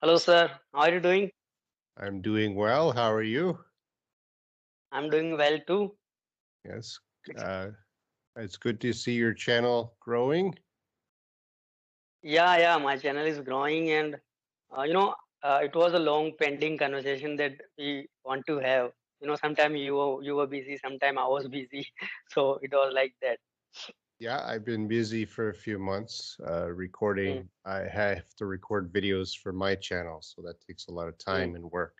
Hello, sir. How are you doing? I'm doing well. How are you? I'm doing well too. Yes, It's, uh, it's good to see your channel growing. yeah, my channel is growing, and it was a long pending conversation that we want to have. Sometime you were busy, sometime I was busy, so it was like that. Yeah, I've been busy for a few months Mm, recording. I have to record videos for my channel, so that takes a lot of mm. time and work.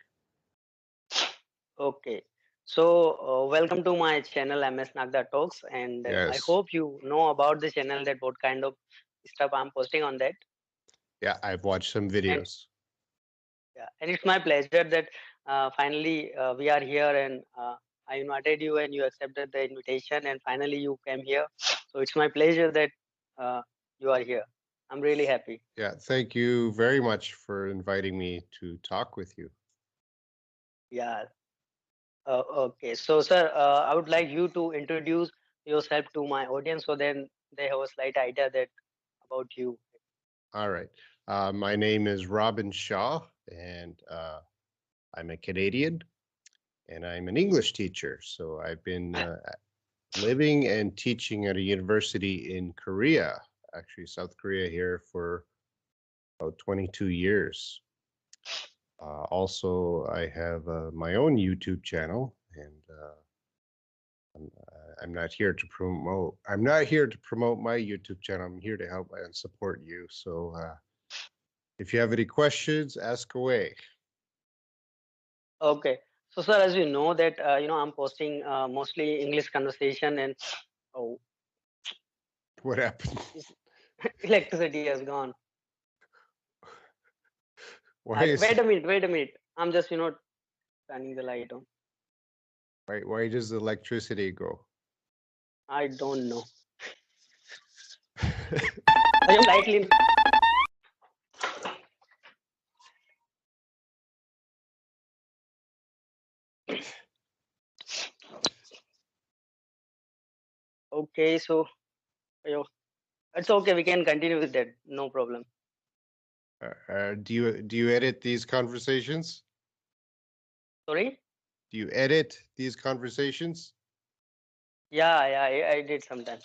Okay. So, welcome to my channel, MS Nagda Talks, and I Yes. hope you know about the channel that what kind of stuff I'm posting on that. Yeah, I've watched some And videos. yeah, and it's my pleasure that finally we are here, and I invited you and you accepted the invitation, and finally you came here. So it's my pleasure that uh, you are here. I'm really happy. Yeah, thank you very much for inviting me to talk with you. Yeah. Okay. So, sir, I would like you to introduce yourself to my audience so then they have a slight idea that about you. All right. My name is Robin Shaw, and I'm a Canadian, and I'm an English teacher. So I've been living and teaching at a university in Korea, actually South Korea here for about 22 years. Also, I have my own YouTube channel, and I'm not here to promote. I'm not here to promote my YouTube channel. I'm here to help and support you. So, if you have any questions, ask away. Okay. So, sir, as you know that I'm posting mostly English conversation, and oh, What happened? this electricity has gone. Why is Wait a minute, wait a minute. I'm just, turning the light on. why does the electricity go? I don't know. I am lightly. Okay, so you know, it's okay. We can continue with that. No problem. Do you edit these conversations? Sorry. Do you edit these conversations? Yeah, I did sometimes.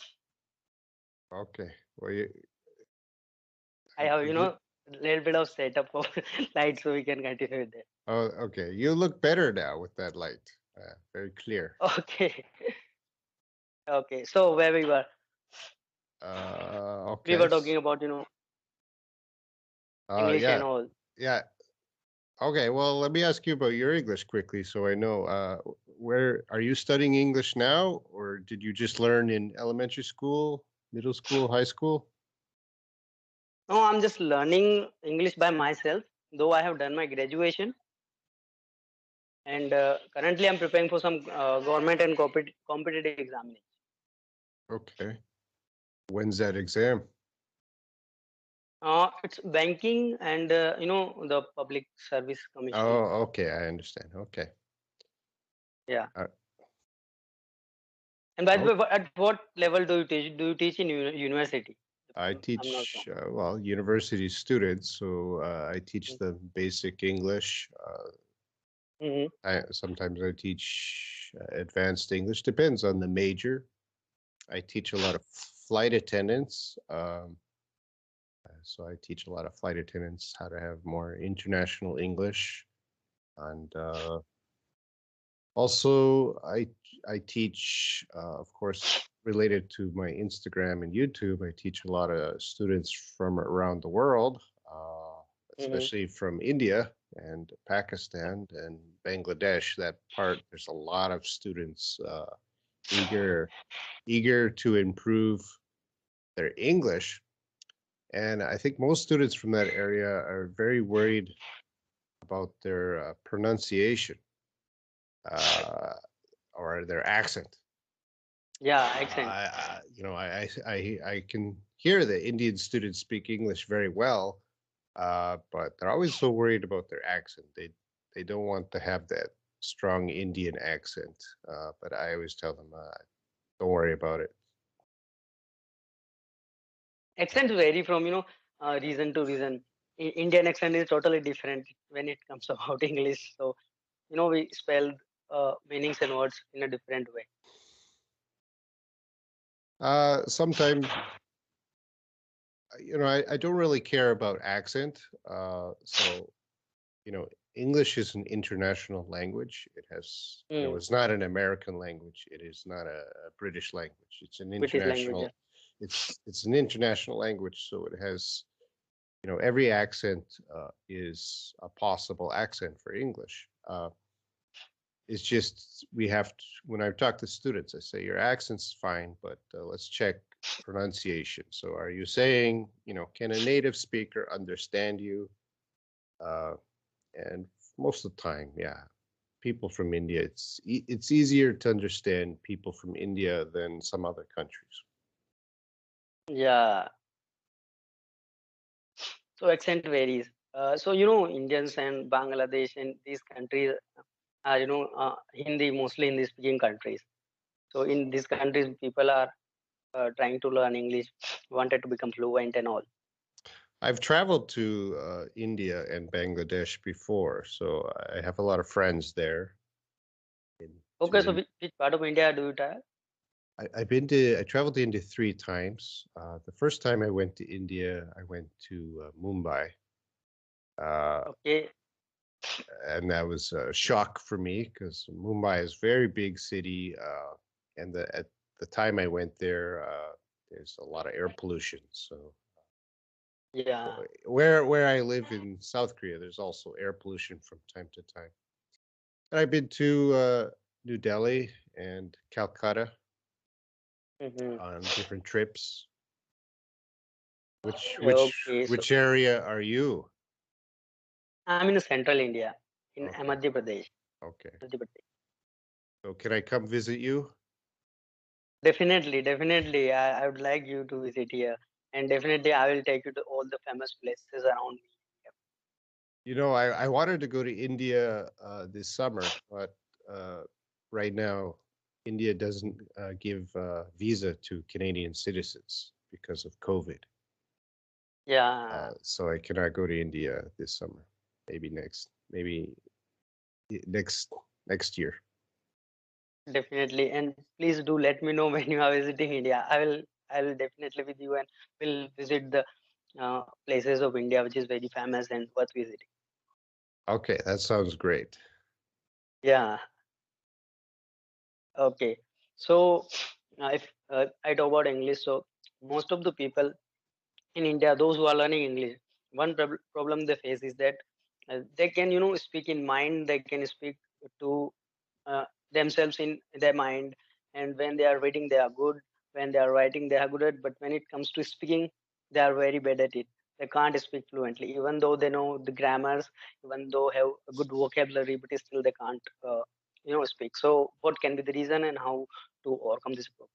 Okay. Well, you, I have, you a little bit of setup for light, so we can continue with that. oh, okay. You look better now with that light. Very clear. Okay, okay. So where we Okay. were talking about, English and Yeah. all. Yeah. Okay. Well, let me ask you about your English quickly, so I know. Where are you studying English now, or did you just learn in elementary school, middle school, high school? No, I'm just learning English by myself. Though I have done my graduation, and currently I'm preparing for some government and competitive examination. Okay. When's that exam? It's banking and the public service commission. Oh, okay. I understand. Okay. Yeah. Uh, And by the oh, way, at what level do you teach? Do you teach in university? If I I'm not wrong. teach, well, university students, so I teach them basic English. Mm-hmm. Sometimes I teach advanced English, depends on the major. I teach a lot of flight attendants. So I teach a lot of flight attendants how to have more international English. And also, I teach, of course, related to my Instagram and YouTube. I teach a lot of students from around the world, Mm-hmm. especially from India and Pakistan and Bangladesh. That part, there's a lot of students eager eager to improve their English. And I think most students from that area are very worried about their pronunciation uh, or their accent. Yeah, accent. I can hear the Indian students speak English very well, but they're always so worried about their accent. They don't want to have that strong Indian accent. But I always tell them, don't worry about it. Accents vary from region to region. Indian accent is totally different when it comes about English. So we spell meanings and words in a different way. Sometimes, I don't really care about accent. So, English is an international language. It has, Mm, it's not an American language. It is not a British language. It's an British language. international, it's an international language. So it has, every accent is a possible accent for English. It's just we have to, when I talk to students, I say your accent's fine, but let's check pronunciation. So are you saying, can a native speaker understand you? Uh, and most of the time, yeah, people from India, it's easier to understand people from India than some other countries. Yeah. So accent varies. So Indians and Bangladesh and these countries are Hindi, mostly Hindi speaking countries. So in these countries, people are trying to learn English, wanted to become fluent and all. I've traveled to India and Bangladesh before, so I have a lot of friends there. In Okay, to so which part of India do you travel? I traveled to India 3 times. The first time I went to India, I went to Mumbai, uh, Okay, and that was a shock for me because Mumbai is a very big city, and at the time I went there, there's a lot of air pollution. So yeah. where I live in South Korea, there's also air pollution from time to time. And I've been to New Delhi and Calcutta Hmm. on different trips. Which which Okay, so which area are you? I'm in central India, in Okay, Madhya Pradesh. okay. Madhya Pradesh. So can I come visit you? Definitely, definitely. I would like you to visit here, and definitely I will take you to all the famous places around me. I wanted to go to India this summer, but uh, right now India doesn't give visa to Canadian citizens because of COVID. Yeah, So I cannot go to India this summer. Maybe next next year. definitely. And please do let me know when you are visiting India. I will definitely with you and will visit the places of India which is very famous and worth visiting. Okay, that sounds great. Yeah. Okay. So if I talk about English, so most of the people in India, those who are learning English, one problem they face is that they can, speak in mind, they can speak to themselves in their mind, and when they are reading, they are good. When they are writing, they are good at. But when it comes to speaking, they are very bad at it. They can't speak fluently, even though they know the grammars, even though have a good vocabulary, but still they can't, speak. So, what can be the reason and how to overcome this problem?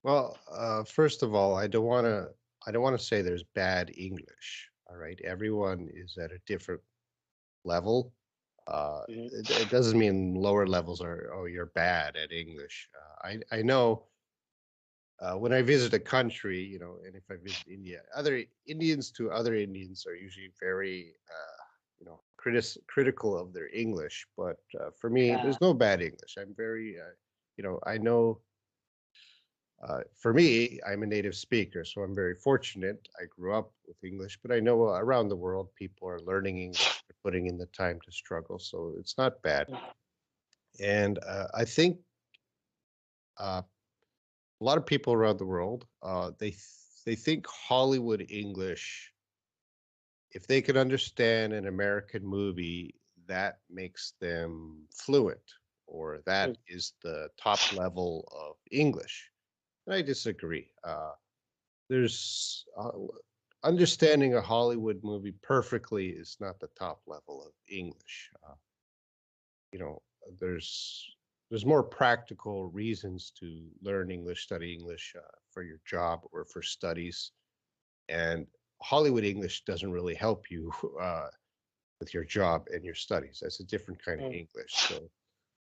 Well, first of all, I don't want to say there's bad English. All right, everyone is at a different level. Mhm. It doesn't mean lower levels are, oh, you're bad at English. I know when I visit a country, and if I visit India, other Indians to other Indians are usually very critical of their English. But for me, Yeah. there's no bad English. I'm very I know. For me, I'm a native speaker, so I'm very fortunate. I grew up with English, but I know around the world people are learning English, they're putting in the time to struggle, so it's not bad. And I think uh, a lot of people around the world they think Hollywood English, if they can understand an American movie, that makes them fluent, or Mhm. that is the top level of English. And I disagree. There's understanding a Hollywood movie perfectly is not the top level of English. You know, there's more practical reasons to learn English, study English for your job or for studies, and Hollywood English doesn't really help you with your job and your studies. That's a different kind of Mhm. English. So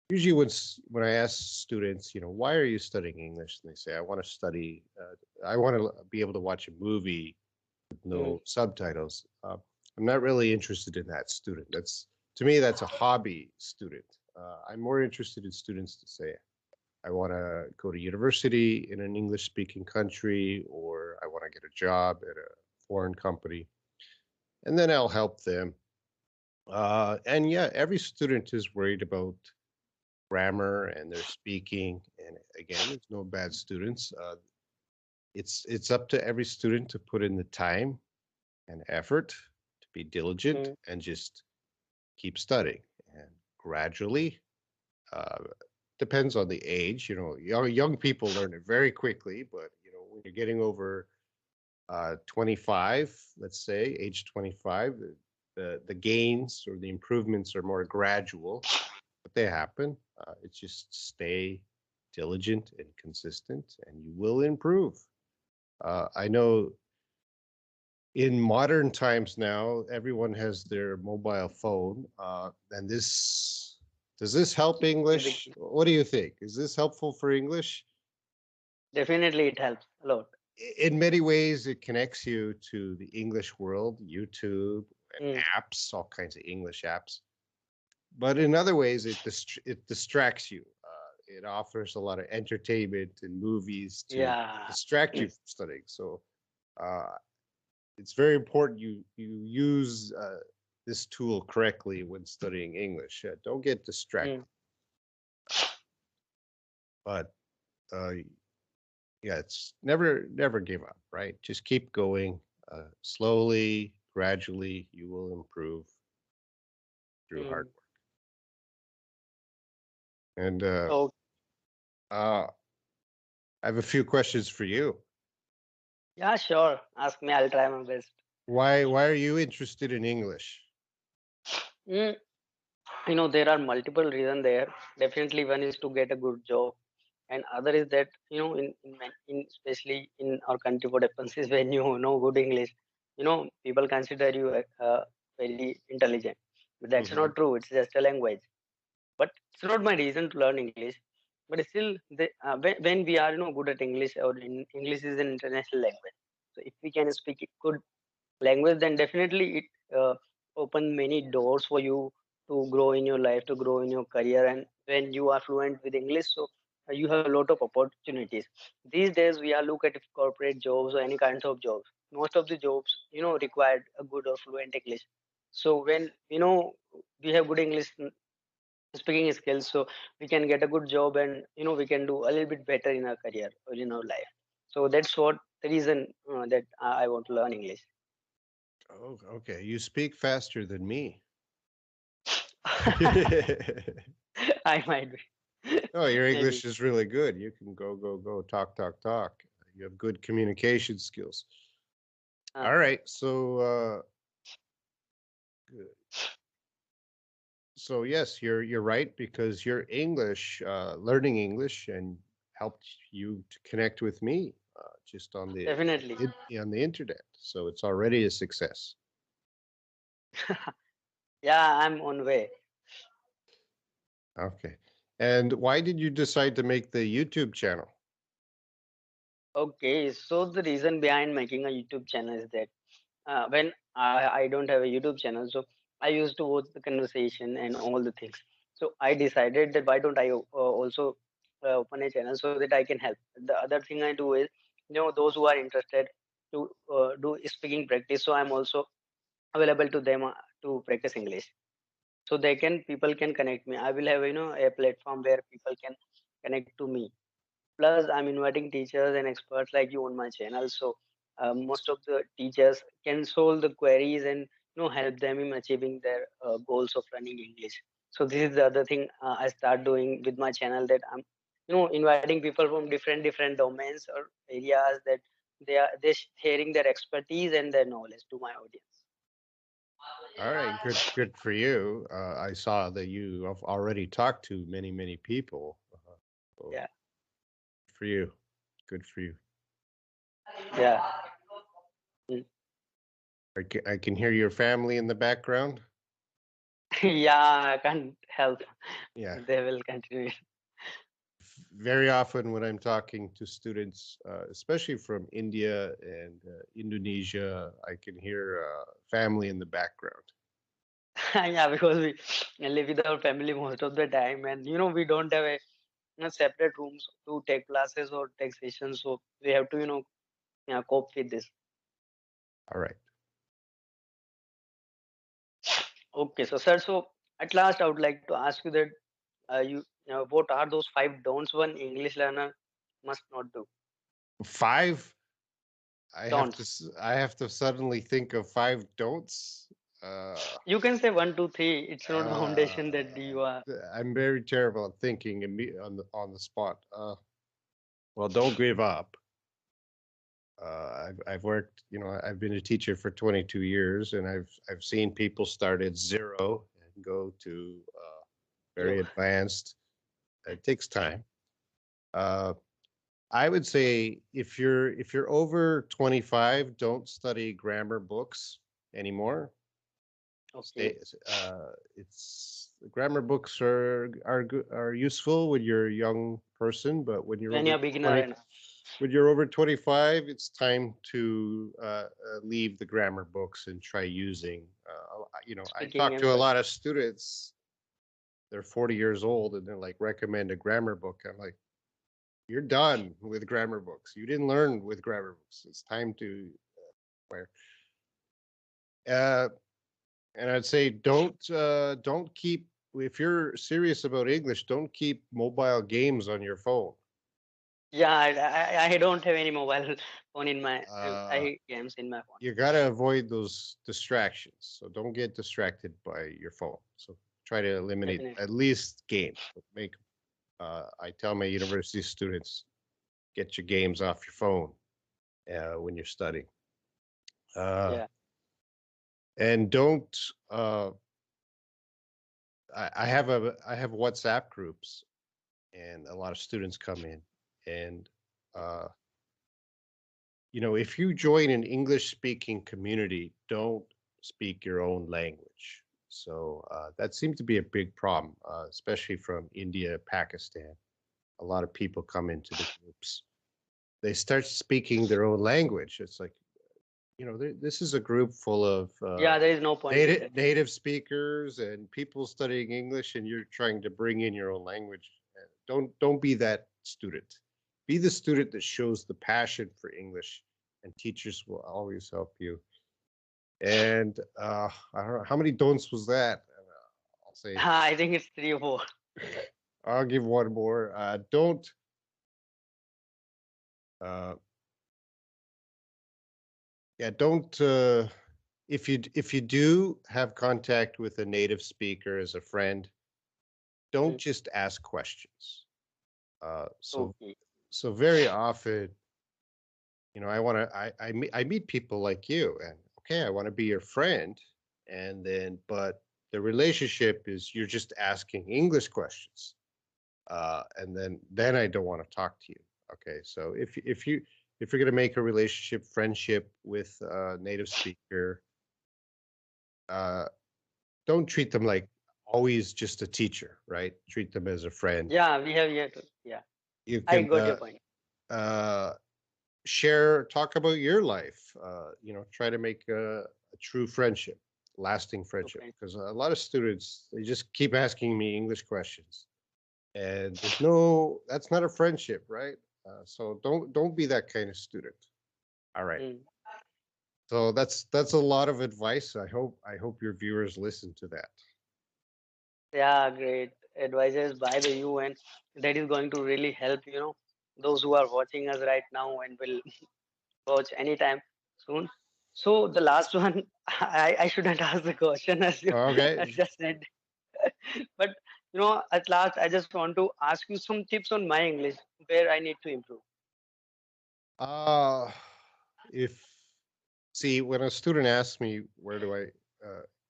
usually when I ask students, why are you studying English, and they say, I want to study, I want to be able to watch a movie no subtitles. I'm not really interested in that student. To me, that's a hobby student. I'm more interested in students to say, I want to go to university in an English speaking country, or I want to get a job at a foreign company, and then I'll help them. And yeah, every student is worried about grammar and their speaking. And again, there's no bad students. It's up to every student to put in the time and effort, to be diligent, Mm, and just keep studying. And gradually, uh, depends on the age. Young people learn it very quickly, but when you're getting over 25, let's say age 25, the gains or the improvements are more gradual, but they happen. It's just stay diligent and consistent, and you will improve. I know in modern times now, everyone has their mobile phone, and this does this help is the English? key. What do you think? Is this helpful for English? Definitely, it helps a lot. In many ways, it connects you to the English world, YouTube and Mm, apps, all kinds of English apps. But in other ways, it distracts you. It offers a lot of entertainment and movies to yeah. distract you from studying. So uh, it's very important you use this tool correctly when studying English. Don't get Mm, distracted. But uh, yeah, it's never give up, right? Just keep going. Slowly, gradually, you will improve through hard mm. work. And Oh, I have a few questions for you. yeah, sure. Ask me. I'll try my best. Why are you interested in English? Mm, there are multiple reasons there. Definitely, one is to get a good job, and other is that in especially in our country, what happens is when you know good English, people consider you very intelligent. But that's Hmm. not true. It's just a language. But it's not my reason to learn English. But still, when we are good at English, or English is an international language. So if we can speak good language, then definitely it open many doors for you to grow in your life, to grow in your career. And when you are fluent with English, so you have a lot of opportunities. These days we are look at corporate jobs or any kinds of jobs. Most of the jobs required a good or fluent English. So when we have good English speaking skills, so we can get a good job, and we can do a little bit better in our career or in our life. So that's what the reason that I want to learn English. Oh, okay. You speak faster than me. I might be. Oh, your Maybe. English is really good. You can go, talk, talk, talk. You have good communication skills. Uh, All right. Good. So yes, you're right because your English, learning English, and helped you to connect with me just Definitely. on the internet. So it's already a success. Yeah, I'm on way. Okay. And why did you decide to make the YouTube channel? Okay, so the reason behind making a YouTube channel is that when I don't have a YouTube channel, so I used to watch the conversation and all the things. So I decided that why don't I also open a channel so that I can help. The other thing I do is, those who are interested to do speaking practice. So I'm also available to them to practice English. So people can connect me. I will have a platform where people can connect to me. Plus, I'm inviting teachers and experts like you on my channel. So most of the teachers can solve the queries and help them in achieving their goals of learning English. So this is the other thing I start doing with my channel, that I'm inviting people from different domains or areas, that they sharing their expertise and their knowledge to my audience. All right, good for you. I saw that you have already talked to many people. So Yeah, for you, good for you. yeah. Mm. I can hear your family in the background. Yeah, I can't help. Yeah, They will continue. very often when I'm talking to students, especially from India and Indonesia, I can hear family in the background. Yeah, because we live with our family most of the time, and we don't have separate rooms to take classes or take sessions, so we have to cope with this. All right. Okay, so sir, so at last I would like to ask you that what are those 5 don'ts one English learner must not do? Five. Don'ts. I have to suddenly think of five don'ts. Uh, You can say 1, 2, 3. It's not uh, foundation that you are. I'm very terrible at thinking on the spot. Well, don't give up. I've worked, I've been a teacher for 22 years, and I've seen people start at zero and go to very Yo. advanced. It takes time. Uh, I would say if you're over 25, don't study grammar books anymore. Stay. Okay. It's grammar books are useful when you're a young person, but when you're When over you're beginner 20, and when you're over 25, it's time to leave the grammar books and try using. I speaking talk and to a such. lot of students. They're 40 years old and they're like, recommend a grammar book. I'm like, you're done with grammar books. You didn't learn with grammar books. It's time to acquire. Uh, and I'd say don't keep if you're serious about English, don't keep mobile games on your phone. Yeah, I don't have any mobile phone in my. I Uh, hate games in my phone. you got to avoid those distractions. So don't get distracted by your phone. So try to eliminate Definitely. at least games. Make I tell my university students, get your games off your phone when you're studying. Uh, Yeah. and don't. I have WhatsApp groups, and a lot of students come in, and uh, if you join an English speaking community, don't speak your own language. So that seems to be a big problem, especially from India, Pakistan. A lot of people come into the groups. They start speaking their own language. It's like, this is a group full of Yeah, there is no point in that. native speakers and people studying English, and you're trying to bring in your own language. Don't be that student. Be the student that shows the passion for English, and teachers will always help you. And I don't know how many don'ts was that. I'll say I think it's 3 or 4. I'll give one more. Don't. Uh, yeah, don't. If you do have contact with a native speaker as a friend, don't Mhm. just ask questions. So Okay. so very often, I meet people like you, and okay, I want to be your friend, and then but the relationship is you're just asking English questions, and then I don't want to talk to you. Okay, so if you're gonna make a relationship, friendship with a native speaker, uh, don't treat them like always just a teacher, right? Treat them as a friend. Yeah, we have yet. Yeah, You I can got your point. uh, talk about your life. Try to make a true friendship, lasting friendship. Okay. Because a lot of students they just keep asking me English questions, and there's no that's not a friendship, right? So don't be that kind of student. All right. Mm. So that's a lot of advice. I hope your viewers listen to that. Yeah, great advices by the you, and that is going to really help, those who are watching us right now and will watch anytime soon. So the last one, I shouldn't ask the question as you Okay. as just said, but at last I just want to ask you some tips on my English where I need to improve. Uh if See, when a student asks me where do I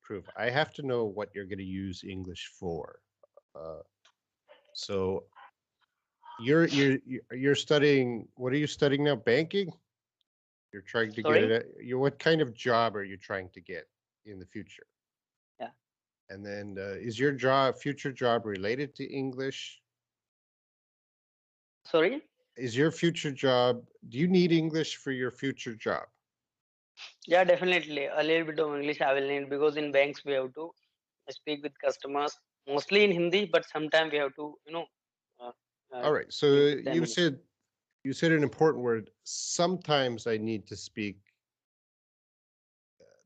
prove, I have to know what you're going to use English for. Uh, so you're studying. What are you studying now? Banking. You're trying to get Sorry? it. What kind of job are you trying to get in the future? Yeah. And then is your future job related to English? Sorry. Is your future job, do you need English for your future job? Yeah, definitely. A little bit of English I will need because in banks we have to speak with customers mostly in Hindi, but sometimes we have to, uh, All right. So speak with them in. you said an important word. Sometimes I need to speak,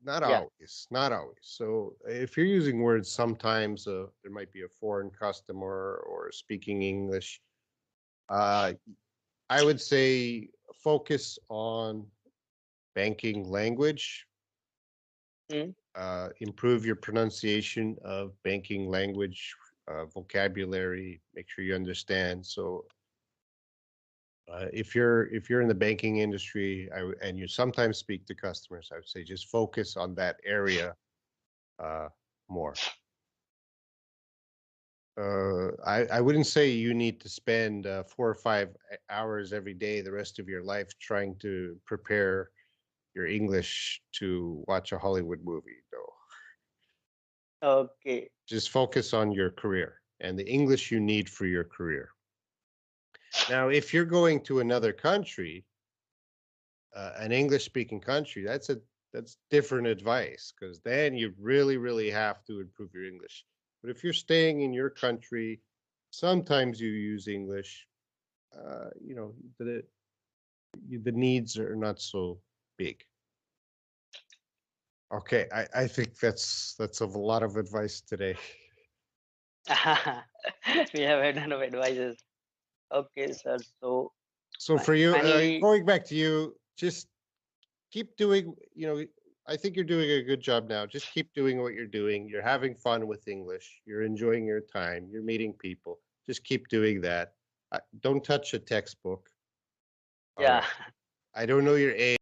not Yeah. always, not always. So if you're using words sometimes, there might be a foreign customer or speaking English. Uh, I would say focus on banking language, Mm. improve your pronunciation of banking language, vocabulary, make sure you understand. So if you're in the banking industry and you sometimes speak to customers, I would say just focus on that area uh, more. I wouldn't say you need to spend 4 or 5 hours every day the rest of your life trying to prepare your English to watch a Hollywood movie, though. Okay. Just focus on your career and the English you need for your career. Now, if you're going to another country, an English-speaking country, that's different advice because then you really have to improve your English. But if you're staying in your country, sometimes you use English. You know, the needs are not so big. Okay, I think that's a lot of advice today. We have had enough advices. Okay, sir. So So for you, finally, going back to you, just keep doing, you know, I think you're doing a good job now. Just keep doing what you're doing. You're having fun with English. You're enjoying your time. You're meeting people. Just keep doing that. Don't touch a textbook. All yeah. right. I don't know your age.